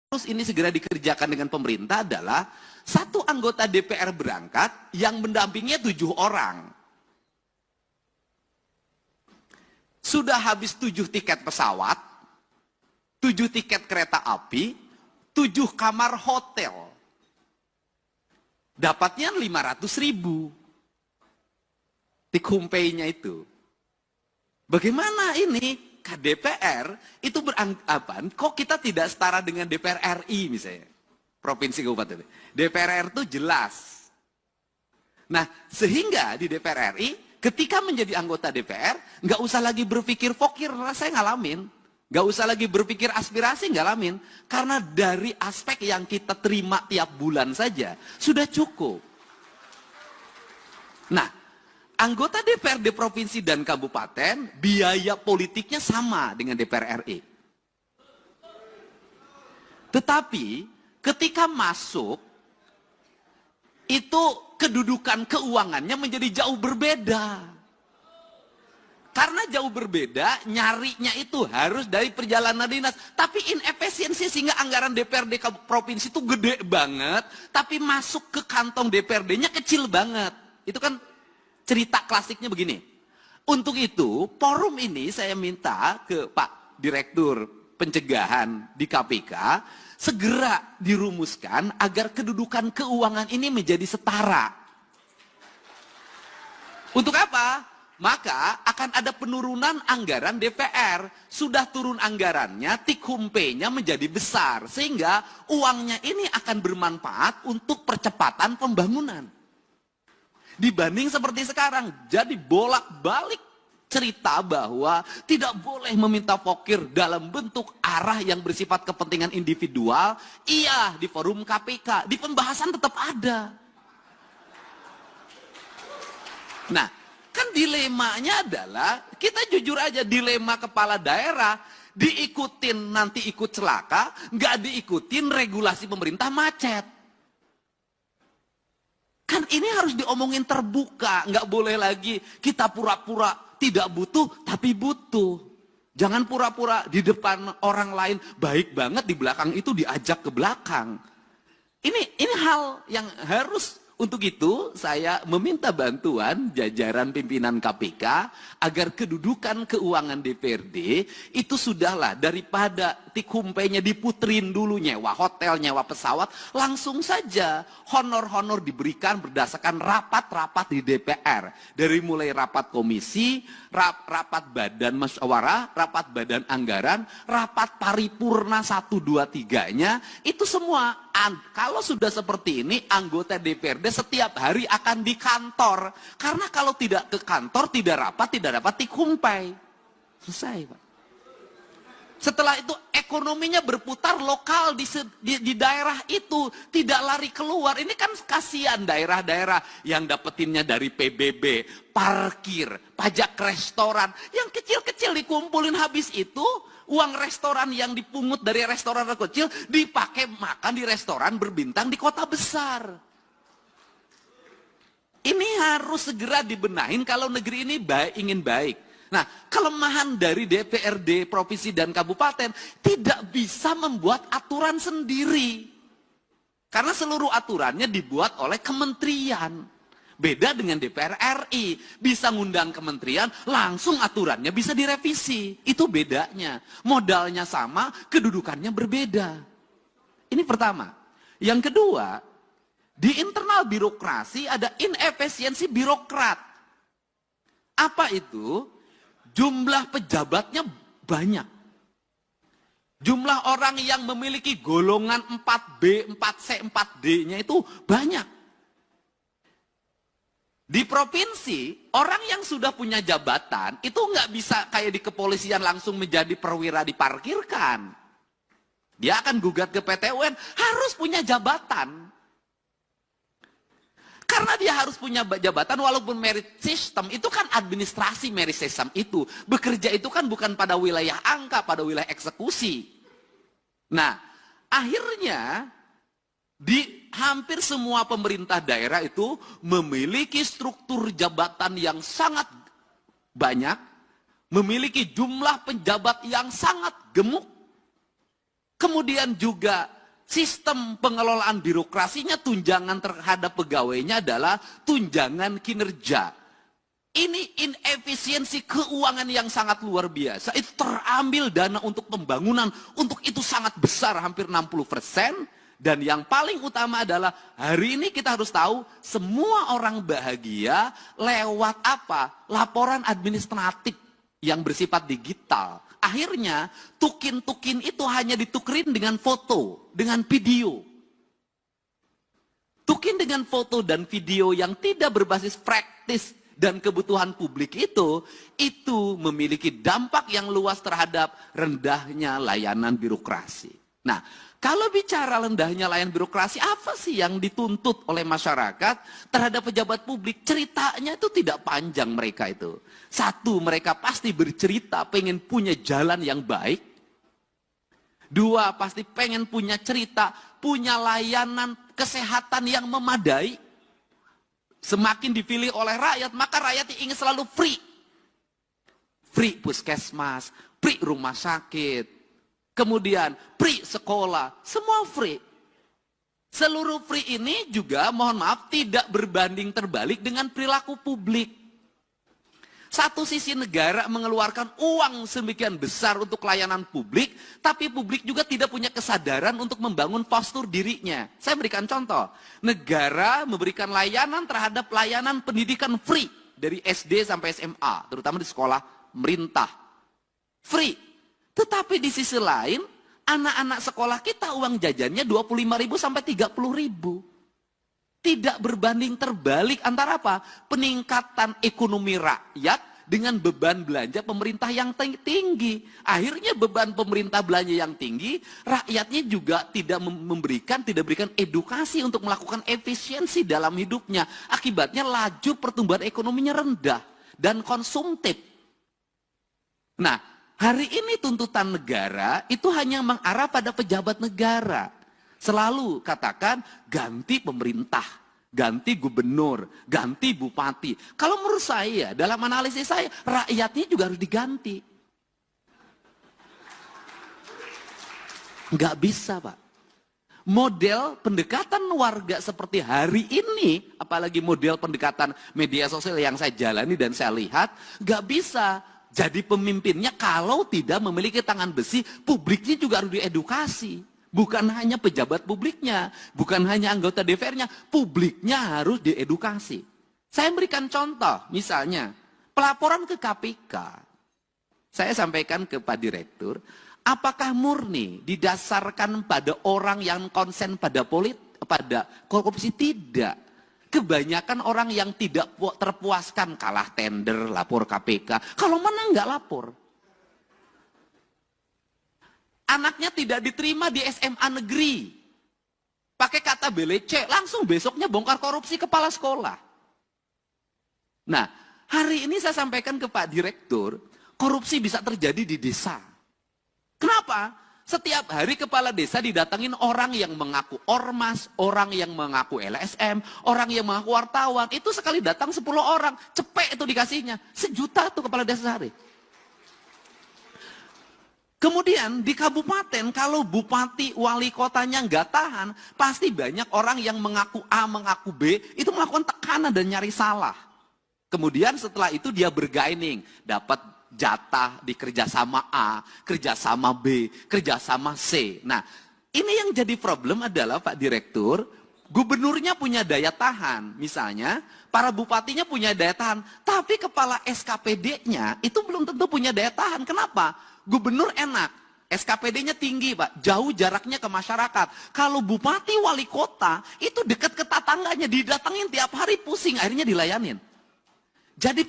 harus ini segera dikerjakan dengan pemerintah adalah satu anggota DPR berangkat yang mendampinginya 7 orang. Sudah habis 7 tiket pesawat, 7 tiket kereta api, 7 kamar hotel. Dapatnya 500.000. Take-home-pay-nya itu. Bagaimana ini? DPR itu beranggapan, kok kita tidak setara dengan DPR RI misalnya. Provinsi Kabupaten. DPR RI itu jelas. Nah, sehingga di DPR RI, ketika menjadi anggota DPR, nggak usah lagi berpikir fakir, saya ngalamin. Nggak usah lagi berpikir aspirasi, ngalamin. Karena dari aspek yang kita terima tiap bulan saja, sudah cukup. Nah, anggota DPRD provinsi dan kabupaten, biaya politiknya sama dengan DPR RI. Tetapi, ketika masuk, itu kedudukan keuangannya menjadi jauh berbeda. Karena jauh berbeda, nyarinya itu harus dari perjalanan dinas. Tapi inefisiensi sehingga anggaran DPRD provinsi itu gede banget, tapi masuk ke kantong DPRD-nya kecil banget. Itu kan cerita klasiknya begini. Untuk itu, forum ini saya minta ke Pak Direktur Pencegahan di KPK, segera dirumuskan agar kedudukan keuangan ini menjadi setara. Untuk apa? Maka akan ada penurunan anggaran DPR. Sudah turun anggarannya, take-home pay-nya menjadi besar. Sehingga uangnya ini akan bermanfaat untuk percepatan pembangunan. Dibanding seperti sekarang, jadi bolak-balik cerita bahwa tidak boleh meminta fakir dalam bentuk arah yang bersifat kepentingan individual. Iya, di forum KPK, di pembahasan tetap ada. Nah, kan dilemanya adalah, kita jujur aja, dilema kepala daerah, diikutin nanti ikut celaka, nggak diikutin regulasi pemerintah macet. Kan ini harus diomongin terbuka, nggak boleh lagi kita pura-pura tidak butuh, tapi butuh. Jangan pura-pura di depan orang lain baik banget, di belakang itu diajak ke belakang. Ini hal yang harus. Untuk itu saya meminta bantuan jajaran pimpinan KPK agar kedudukan keuangan DPRD itu sudahlah, daripada take-home pay-nya diputerin dulu, nyewa hotel, nyewa pesawat, langsung saja honor-honor diberikan berdasarkan rapat-rapat di DPR. Dari mulai rapat komisi, rapat badan musyawarah, rapat badan anggaran, rapat paripurna 1, 2, 3-nya, itu semua. Kalau sudah seperti ini, anggota DPRD setiap hari akan di kantor. Karena kalau tidak ke kantor, tidak dapat take-home pay. Selesai, Pak. Setelah itu ekonominya berputar lokal di daerah itu. Tidak lari keluar. Ini kan kasihan daerah-daerah yang dapetinnya dari PBB, parkir, pajak restoran. Yang kecil-kecil dikumpulin habis itu, uang restoran yang dipungut dari restoran kecil dipakai makan di restoran berbintang di kota besar. Ini harus segera dibenahin kalau negeri ini ingin baik. Nah, kelemahan dari DPRD provinsi dan kabupaten tidak bisa membuat aturan sendiri. Karena seluruh aturannya dibuat oleh kementerian. Beda dengan DPR RI, bisa ngundang kementerian, langsung aturannya bisa direvisi. Itu bedanya. Modalnya sama, kedudukannya berbeda. Ini pertama. Yang kedua, di internal birokrasi ada inefisiensi birokrat. Apa itu? Jumlah pejabatnya banyak. Jumlah orang yang memiliki golongan 4B, 4C, 4D-nya itu banyak. Di provinsi, orang yang sudah punya jabatan, itu nggak bisa kayak di kepolisian langsung menjadi perwira diparkirkan. Dia akan gugat ke PT UN, harus punya jabatan. Karena dia harus punya jabatan, walaupun merit system, itu kan administrasi merit system itu. Bekerja itu kan bukan pada wilayah angka, pada wilayah eksekusi. Nah, akhirnya di hampir semua pemerintah daerah itu memiliki struktur jabatan yang sangat banyak, memiliki jumlah penjabat yang sangat gemuk, kemudian juga Sistem pengelolaan birokrasinya, tunjangan terhadap pegawainya adalah tunjangan kinerja. Ini inefisiensi keuangan yang sangat luar biasa. Itu terambil dana untuk pembangunan, untuk itu sangat besar, hampir 60%. Dan yang paling utama adalah hari ini kita harus tahu semua orang bahagia lewat apa? Laporan administratif yang bersifat digital. Akhirnya tukin-tukin itu hanya ditukerin dengan foto, dengan video. Tukin dengan foto dan video yang tidak berbasis praktis dan kebutuhan publik itu memiliki dampak yang luas terhadap rendahnya layanan birokrasi. Nah, kalau bicara rendahnya layanan birokrasi, apa sih yang dituntut oleh masyarakat terhadap pejabat publik? Ceritanya itu tidak panjang mereka itu. Satu, mereka pasti bercerita pengen punya jalan yang baik. Dua, pasti pengen punya cerita, punya layanan kesehatan yang memadai. Semakin dipilih oleh rakyat, maka rakyat ingin selalu free. Free puskesmas, free rumah sakit, kemudian free sekolah, semua free. Seluruh free ini juga, mohon maaf, tidak berbanding terbalik dengan perilaku publik. Satu sisi negara mengeluarkan uang sedemikian besar untuk layanan publik, tapi publik juga tidak punya kesadaran untuk membangun postur dirinya. Saya berikan contoh, negara memberikan layanan terhadap layanan pendidikan free dari SD sampai SMA, terutama di sekolah pemerintah. Free. Tetapi di sisi lain, anak-anak sekolah kita uang jajannya 25.000 sampai 30.000. Tidak berbanding terbalik antara apa? Peningkatan ekonomi rakyat dengan beban belanja pemerintah yang tinggi. Akhirnya beban pemerintah belanja yang tinggi, rakyatnya juga tidak berikan edukasi untuk melakukan efisiensi dalam hidupnya. Akibatnya laju pertumbuhan ekonominya rendah dan konsumtif. Nah, hari ini tuntutan negara itu hanya mengarah pada pejabat negara. Selalu katakan ganti pemerintah, ganti gubernur, ganti bupati. Kalau menurut saya, dalam analisis saya, rakyatnya juga harus diganti. Nggak bisa, Pak. Model pendekatan warga seperti hari ini, apalagi model pendekatan media sosial yang saya jalani dan saya lihat, nggak bisa jadi pemimpinnya kalau tidak memiliki tangan besi. Publiknya juga harus diedukasi. Bukan hanya pejabat publiknya, bukan hanya anggota DPR-nya, publiknya harus diedukasi. Saya berikan contoh, misalnya pelaporan ke KPK. Saya sampaikan ke Pak Direktur, apakah murni didasarkan pada orang yang konsen pada pada korupsi? Tidak. Kebanyakan orang yang tidak terpuaskan, kalah tender, lapor KPK. Kalau menang nggak lapor. Anaknya tidak diterima di SMA negeri. Pakai kata belece, langsung besoknya bongkar korupsi kepala sekolah. Nah, hari ini saya sampaikan ke Pak Direktur, korupsi bisa terjadi di desa. Kenapa? Setiap hari kepala desa didatangin orang yang mengaku ormas, orang yang mengaku LSM, orang yang mengaku wartawan. Itu sekali datang 10 orang, cepet itu dikasihnya. 1 juta tuh kepala desa sehari. Kemudian di kabupaten, kalau bupati, wali kotanya nggak tahan, pasti banyak orang yang mengaku A, mengaku B, itu melakukan tekanan dan nyari salah. Kemudian setelah itu dia bergaining, dapat jatah di kerjasama A, kerjasama B, kerjasama C. Nah, ini yang jadi problem adalah Pak Direktur, gubernurnya punya daya tahan, misalnya para bupatinya punya daya tahan, tapi kepala SKPD-nya itu belum tentu punya daya tahan. Kenapa? Gubernur enak, SKPD-nya tinggi, Pak, jauh jaraknya ke masyarakat. Kalau bupati wali kota itu dekat ke tetangganya, didatengin tiap hari, pusing, akhirnya dilayanin. Jadi